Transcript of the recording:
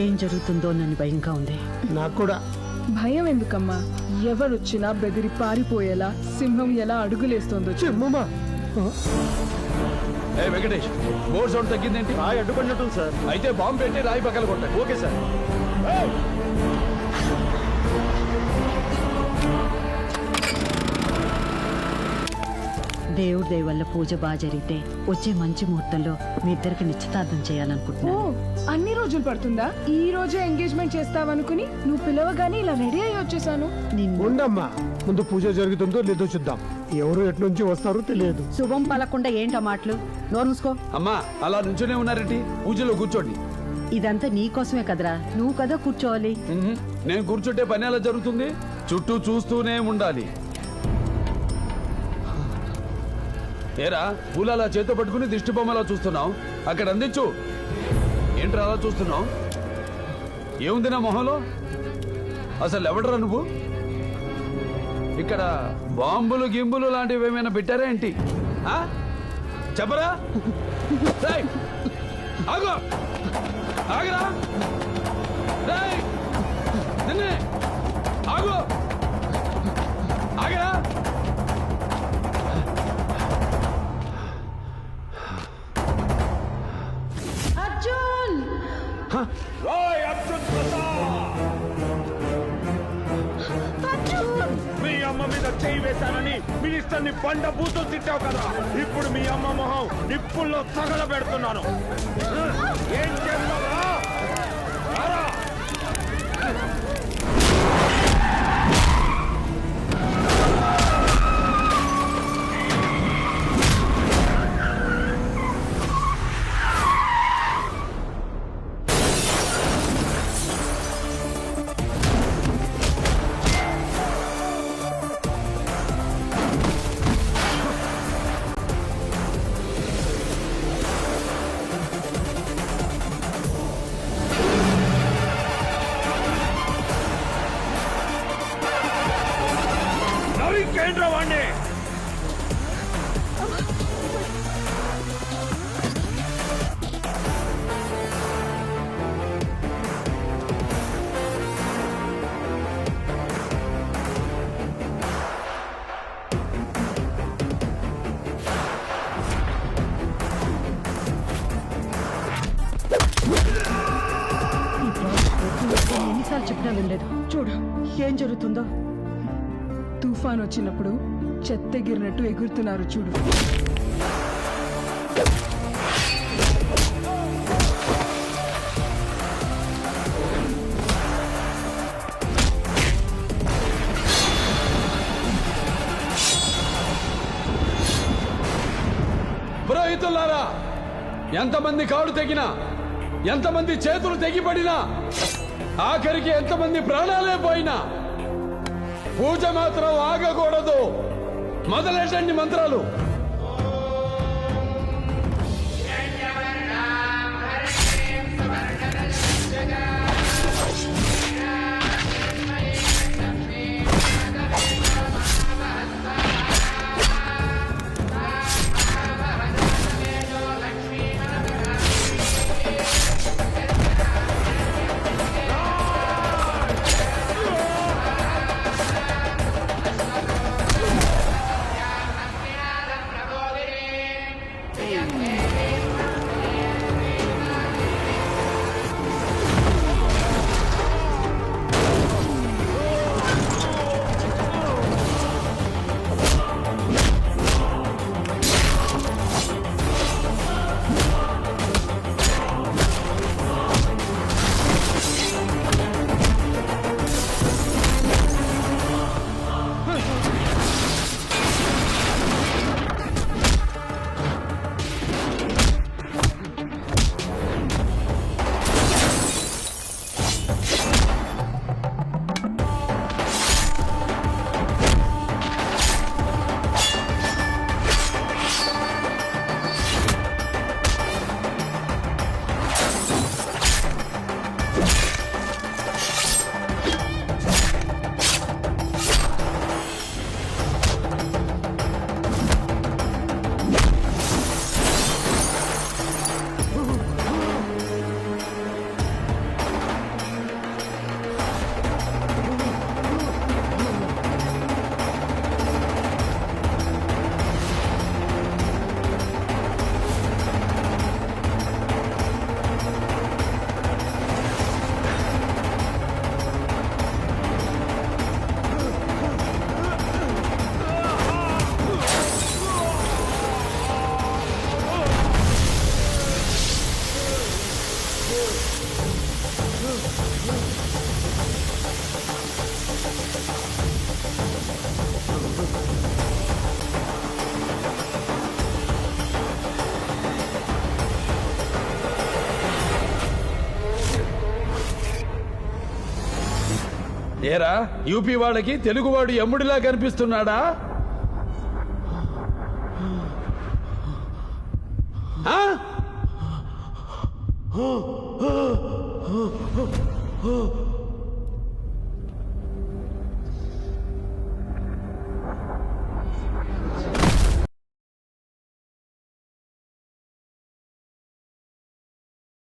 ఏం జరుగుతుందో నన్ను భయంగా ఉంది. నాకు కూడా. భయం ఎందుకమ్మా? ఎవరొచ్చినా బెదిరి పారిపోయేలా సింహం ఎలా అడుగులేస్తోందో చెమ్మమ్మా. వెంకటేష్, బోర్ సౌండ్ తగ్గిందేంటి? రాయి అడ్డుపడినట్టుంది సార్. అయితే బాంబు పెట్టి రాయి పక్కన కొట్టాయి. Okay sir. దేవుడి దయ వల్ల పూజ బాగా జరిగితే వచ్చే మంచి ముహూర్తంలో మీ ఇద్దరికి నిశ్చితార్థం ఓ, చేయాలనుకుంటున్నాను. అన్ని రోజులు పడుతుందా? ఈ రోజే ఎంగేజ్మెంట్ చేస్తావనుకుని నువ్వు పిలవగానే ఇలా రెడీ అయ్యి వచ్చేసాను. ఉండమ్మా, ముందు పూజ జరుగుతుందో లేదో చూద్దాం. ఎవరు ఎట్నుంచి వస్తారో తెలియదు. శుభం పలకుండా ఏంటో మాటలు? నోరు మూసుకో. అమ్మా, అలా నుంచునే ఉన్నారేంటి? పూజలో కూర్చోండి. ఇదంతా నీకోసమే కదరా, నువ్వు కదా కూర్చోవాలి. నేను కూర్చుంటే పని ఎలా జరుగుతుంది? చుట్టూ చూస్తూనే ఉండాలి. ఏరా, పూలు అలా చేతో పట్టుకుని దిష్టి బొమ్మలా చూస్తున్నావు? అక్కడ అందించు. ఏంట్రా అలా చూస్తున్నావు? ఏముంది నా మొహంలో? అసలు ఎవడరా నువ్వు? ఇక్కడ బాంబులు గింబులు లాంటివి ఏమైనా పెట్టారా ఏంటి? చెప్పరా? ఆగు, ఆగరా, నిన్నే ఆగు, ఆగరా. అర్జున్! మీ అమ్మ మీద చేయి వేశానని మినిస్టర్ని బండ బూతులు తిట్టావు కదా, ఇప్పుడు మీ అమ్మ మొహం నిప్పుల్లో తగల పెడుతున్నాను. ఏం చేస్తావా? కేంద్ర వాణ్ణి ఎన్నిసార్లు చెప్పినా వినలేదు. చూడు ఏం జరుగుతుందో. తుఫాన్ వచ్చినప్పుడు చెత్తెగిరినట్టు ఎగురుతున్నారు చూడు. పురోహితులారా, ఎంతమంది కాళ్ళు తెగినా, ఎంతమంది చేతులు తెగిపడినా, ఆఖరికి ఎంతమంది ప్రాణాలే పోయినా పూజ మాత్రం ఆగకూడదు. మొదలెట్టండి మంత్రాలు. ఏరా యూపీ వాళ్ళకి తెలుగువాడు ఎమ్ముడిలా కనిపిస్తున్నాడా? ఆ?